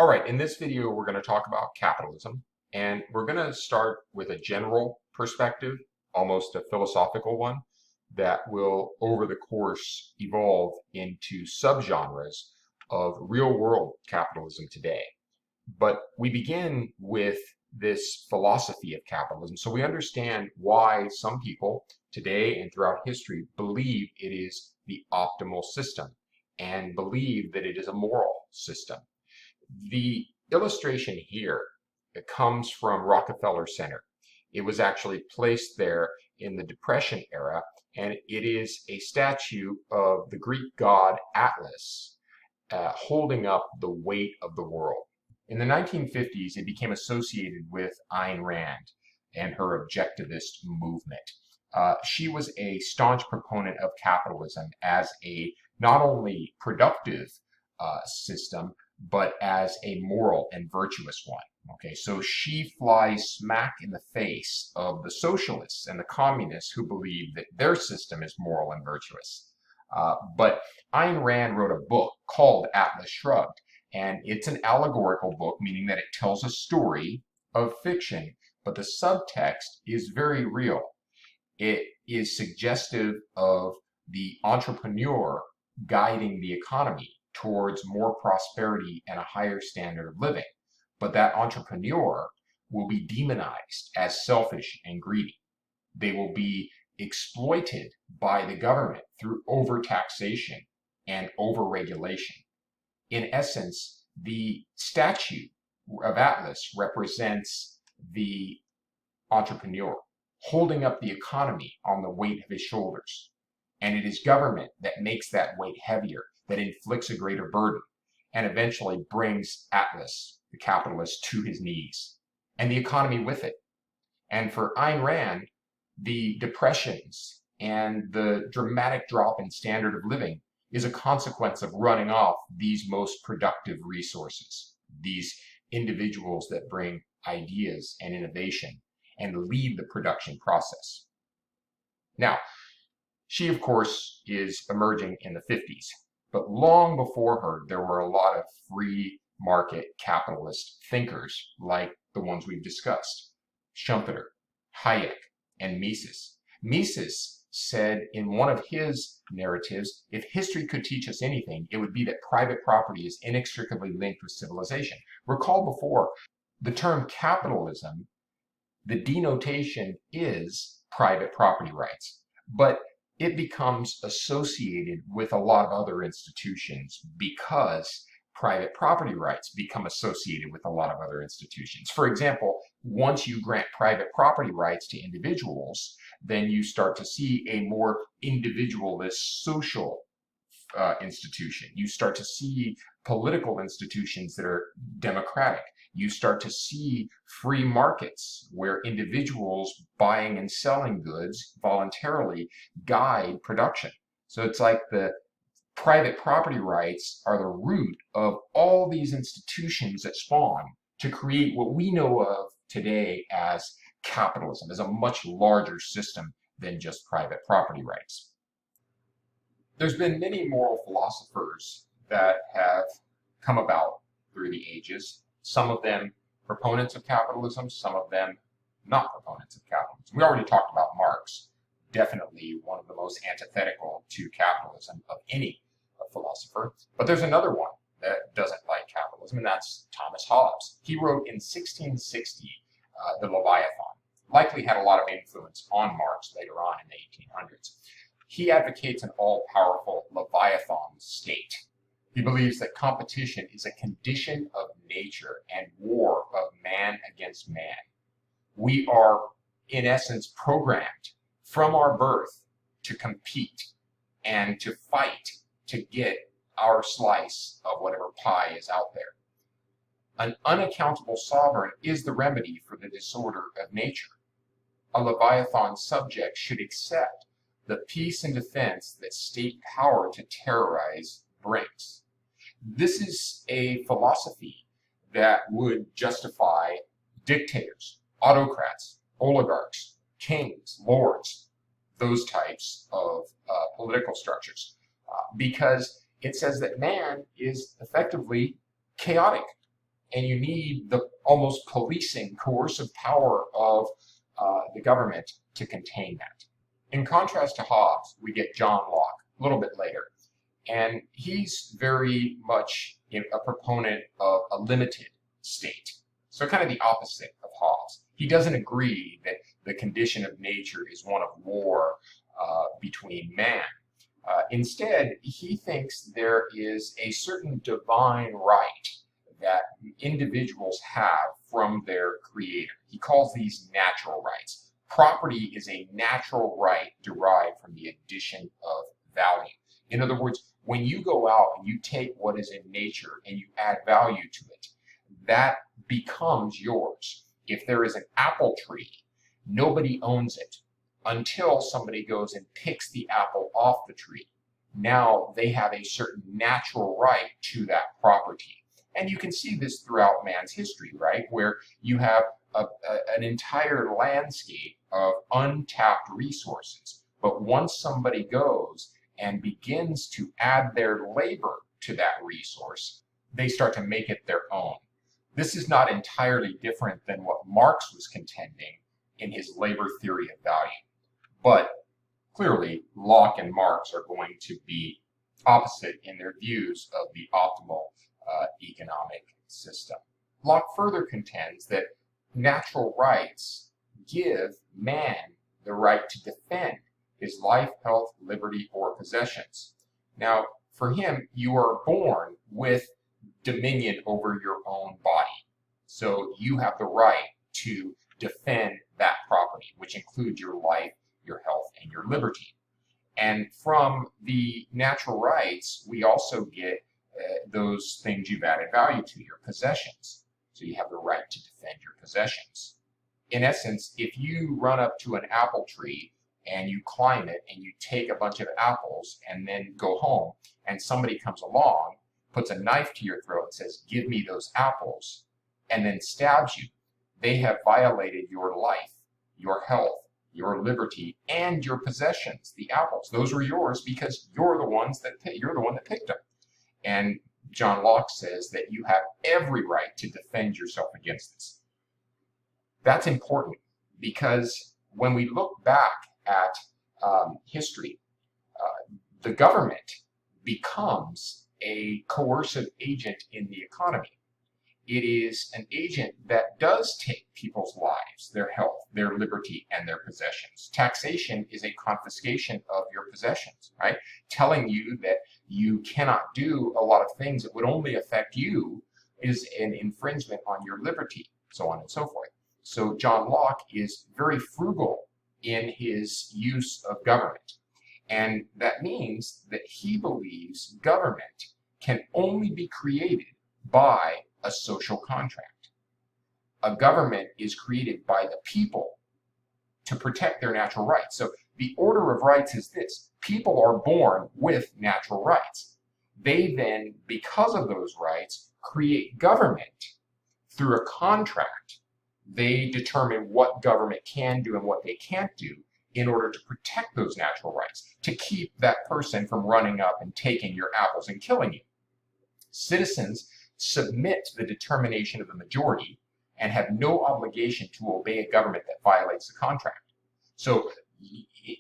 All right, in this video, we're going to talk about capitalism, and we're going to start with a general perspective, almost a philosophical one, that will, over the course, evolve into subgenres of real-world capitalism today. But we begin with this philosophy of capitalism, so we understand why some people today and throughout history believe it is the optimal system and believe that it is a moral system. The illustration here, it comes from Rockefeller Center. It was actually placed there in the Depression era, and it is a statue of the Greek god Atlas holding up the weight of the world. In the 1950s, it became associated with Ayn Rand and her objectivist movement. She was a staunch proponent of capitalism as a not only productive system, but as a moral and virtuous one. Okay, so she flies smack in the face of the socialists and the communists who believe that their system is moral and virtuous. But Ayn Rand wrote a book called Atlas Shrugged, and it's an allegorical book, meaning that it tells a story of fiction, but the subtext is very real. It is suggestive of the entrepreneur guiding the economy towards more prosperity and a higher standard of living. But that entrepreneur will be demonized as selfish and greedy. They will be exploited by the government through overtaxation and overregulation. In essence, the statue of Atlas represents the entrepreneur holding up the economy on the weight of his shoulders. And it is government that makes that weight heavier, that inflicts a greater burden, and eventually brings Atlas, the capitalist, to his knees, and the economy with it. And for Ayn Rand, the depressions and the dramatic drop in standard of living is a consequence of running off these most productive resources, these individuals that bring ideas and innovation and lead the production process. Now, she, of course, is emerging in the 50s. But long before her, there were a lot of free market capitalist thinkers like the ones we've discussed. Schumpeter, Hayek, and Mises. Mises said in one of his narratives, if history could teach us anything, it would be that private property is inextricably linked with civilization. Recall before, the term capitalism, the denotation is private property rights. But it becomes associated with a lot of other institutions because private property rights become associated with a lot of other institutions. For example, once you grant private property rights to individuals, then you start to see a more individualist social institution. You start to see political institutions that are democratic. You start to see free markets where individuals buying and selling goods voluntarily guide production. So it's like the private property rights are the root of all these institutions that spawn to create what we know of today as capitalism, as a much larger system than just private property rights. There's been many moral philosophers that have come about through the ages. Some of them proponents of capitalism, some of them not proponents of capitalism. We already talked about Marx, definitely one of the most antithetical to capitalism of any philosopher. But there's another one that doesn't like capitalism, and that's Thomas Hobbes. He wrote in 1660 the Leviathan, likely had a lot of influence on Marx later on in the 1800s. He advocates an all-powerful Leviathan state. He believes that competition is a condition of nature and war of man against man. We are, in essence, programmed from our birth to compete and to fight to get our slice of whatever pie is out there. An unaccountable sovereign is the remedy for the disorder of nature. A Leviathan subject should accept the peace and defense that state power to terrorize brings. This is a philosophy that would justify dictators, autocrats, oligarchs, kings, lords, those types of political structures, because it says that man is effectively chaotic. and you need the almost policing, coercive power of the government to contain that. In contrast to Hobbes, we get John Locke a little bit later, and he's very much a proponent of a limited state. So kind of the opposite of Hobbes. He doesn't agree that the condition of nature is one of war between man. Instead, he thinks there is a certain divine right that individuals have from their creator. He calls these natural rights. Property is a natural right derived from the addition of value. In other words, when you go out and you take what is in nature and you add value to it, that becomes yours. If there is an apple tree, nobody owns it until somebody goes and picks the apple off the tree. Now they have a certain natural right to that property. And you can see this throughout man's history, right? Where you have an entire landscape of untapped resources. But once somebody goes and begins to add their labor to that resource, they start to make it their own. This is not entirely different than what Marx was contending in his labor theory of value. But clearly, Locke and Marx are going to be opposite in their views of the optimal economic system. Locke further contends that natural rights give man the right to defend his life, health, liberty, or possessions. Now, for him, you are born with dominion over your own body. So you have the right to defend that property, which includes your life, your health, and your liberty. And from the natural rights, we also get those things you've added value to, your possessions. So you have the right to defend your possessions. In essence, if you run up to an apple tree and you climb it and you take a bunch of apples and then go home, and somebody comes along, puts a knife to your throat and says, "Give me those apples," and then stabs you, they have violated your life, your health, your liberty, and your possessions, the apples. Those were yours because you're the one that picked them. And John Locke says that you have every right to defend yourself against this. That's important because when we look back at history, the government becomes a coercive agent in the economy. It is an agent that does take people's lives, their health, their liberty, and their possessions. Taxation is a confiscation of your possessions, right? Telling you that you cannot do a lot of things that would only affect you is an infringement on your liberty, so on and so forth. So John Locke is very frugal in his use of government. And that means that he believes government can only be created by a social contract. A government is created by the people to protect their natural rights. So the order of rights is this: people are born with natural rights. They then, because of those rights, create government through a contract. They determine what government can do and what they can't do in order to protect those natural rights, to keep that person from running up and taking your apples and killing you. Citizens submit to the determination of the majority and have no obligation to obey a government that violates the contract. So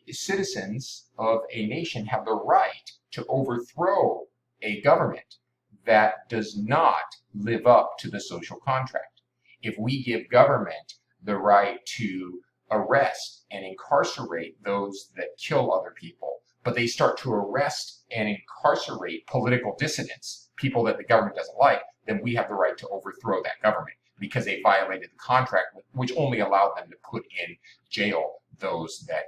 citizens of a nation have the right to overthrow a government that does not live up to the social contract. If we give government the right to arrest and incarcerate those that kill other people, but they start to arrest and incarcerate political dissidents, people that the government doesn't like, then we have the right to overthrow that government because they violated the contract, which only allowed them to put in jail those that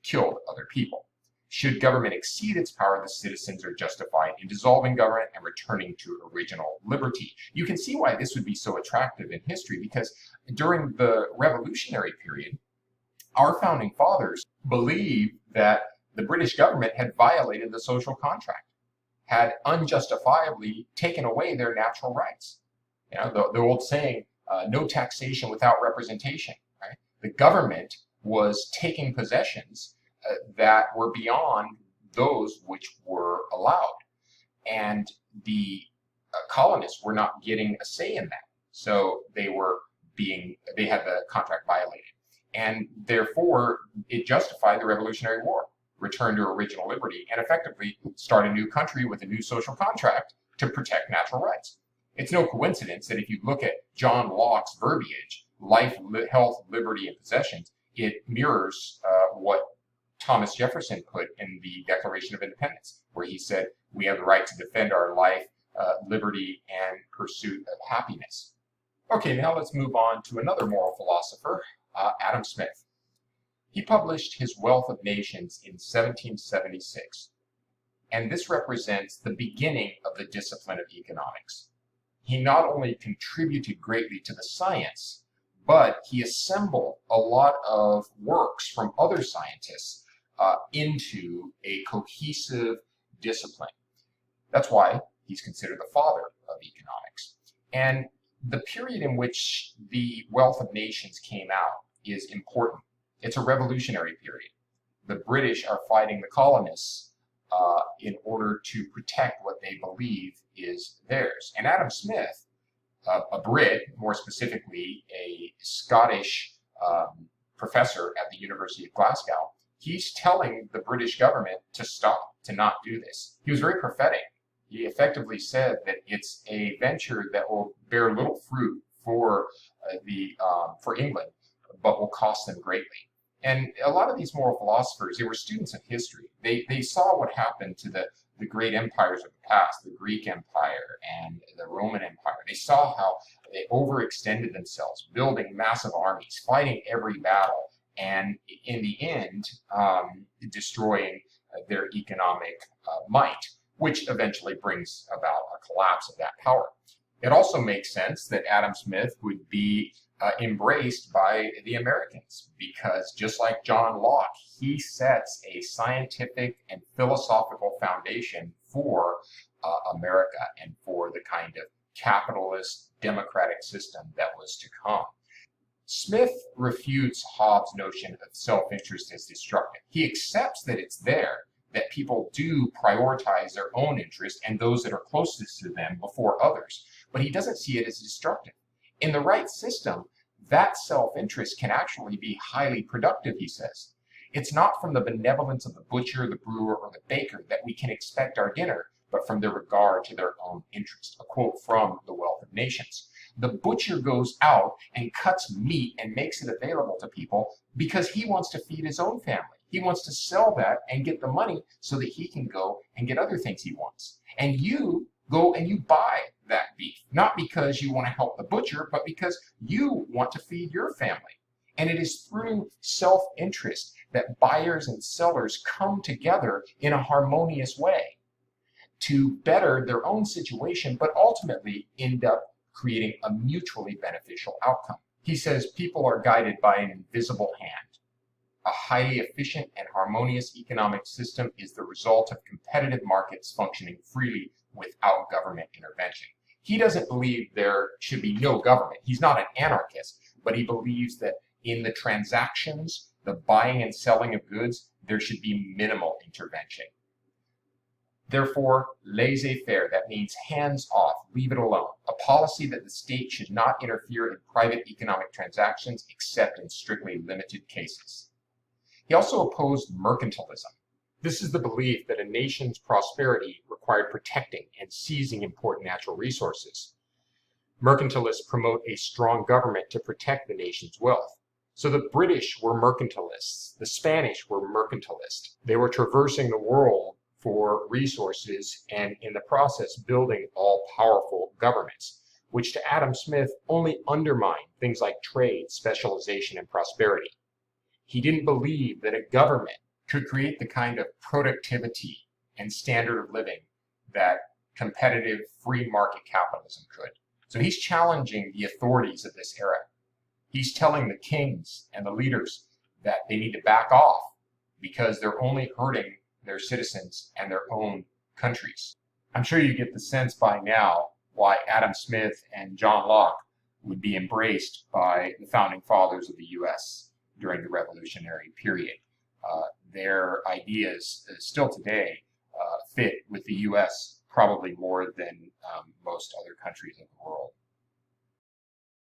killed other people. Should government exceed its power, the citizens are justified in dissolving government and returning to original liberty. You can see why this would be so attractive in history, because during the revolutionary period, our founding fathers believed that the British government had violated the social contract, had unjustifiably taken away their natural rights. You know, the old saying, no taxation without representation, right? The government was taking possessions that were beyond those which were allowed. And the colonists were not getting a say in that. So they had the contract violated. And therefore, it justified the Revolutionary War, return to original liberty, and effectively start a new country with a new social contract to protect natural rights. It's no coincidence that if you look at John Locke's verbiage, life, health, liberty, and possessions, it mirrors what Thomas Jefferson put in the Declaration of Independence, where he said, we have the right to defend our life, liberty, and pursuit of happiness. Okay, now let's move on to another moral philosopher, Adam Smith. He published his Wealth of Nations in 1776, and this represents the beginning of the discipline of economics. He not only contributed greatly to the science, but he assembled a lot of works from other scientists into a cohesive discipline. That's why he's considered the father of economics. And the period in which the Wealth of Nations came out is important. It's a revolutionary period. The British are fighting the colonists in order to protect what they believe is theirs. And Adam Smith, a Brit, more specifically a Scottish professor at the University of Glasgow, he's telling the British government to stop, to not do this. He was very prophetic. He effectively said that it's a venture that will bear little fruit for England, but will cost them greatly. And a lot of these moral philosophers, they were students of history. They saw what happened to the great empires of the past, the Greek Empire and the Roman Empire. They saw how they overextended themselves, building massive armies, fighting every battle, and in the end, destroying their economic might, which eventually brings about a collapse of that power. It also makes sense that Adam Smith would be embraced by the Americans, because just like John Locke, he sets a scientific and philosophical foundation for America and for the kind of capitalist democratic system that was to come. Smith refutes Hobbes' notion of self-interest as destructive. He accepts that it's there, that people do prioritize their own interest and those that are closest to them before others, but he doesn't see it as destructive. In the right system, that self-interest can actually be highly productive, he says. It's not from the benevolence of the butcher, the brewer, or the baker that we can expect our dinner, but from their regard to their own interest. A quote from The Wealth of Nations. The butcher goes out and cuts meat and makes it available to people because he wants to feed his own family. He wants to sell that and get the money so that he can go and get other things he wants. And you go and you buy that beef, not because you want to help the butcher, but because you want to feed your family. And it is through self-interest that buyers and sellers come together in a harmonious way to better their own situation, but ultimately end up creating a mutually beneficial outcome. He says people are guided by an invisible hand. A highly efficient and harmonious economic system is the result of competitive markets functioning freely without government intervention. He doesn't believe there should be no government. He's not an anarchist, but he believes that in the transactions, the buying and selling of goods, there should be minimal intervention. Therefore, laissez-faire, that means hands off, leave it alone. A policy that the state should not interfere in private economic transactions except in strictly limited cases. He also opposed mercantilism. This is the belief that a nation's prosperity required protecting and seizing important natural resources. Mercantilists promote a strong government to protect the nation's wealth. So the British were mercantilists. The Spanish were mercantilists. They were traversing the world for resources and in the process building all-powerful governments, which to Adam Smith only undermined things like trade, specialization, and prosperity. He didn't believe that a government could create the kind of productivity and standard of living that competitive free market capitalism could. So he's challenging the authorities of this era. He's telling the kings and the leaders that they need to back off because they're only hurting their citizens and their own countries. I'm sure you get the sense by now why Adam Smith and John Locke would be embraced by the founding fathers of the U.S. during the Revolutionary period. Their ideas still today fit with the U.S. probably more than most other countries in the world.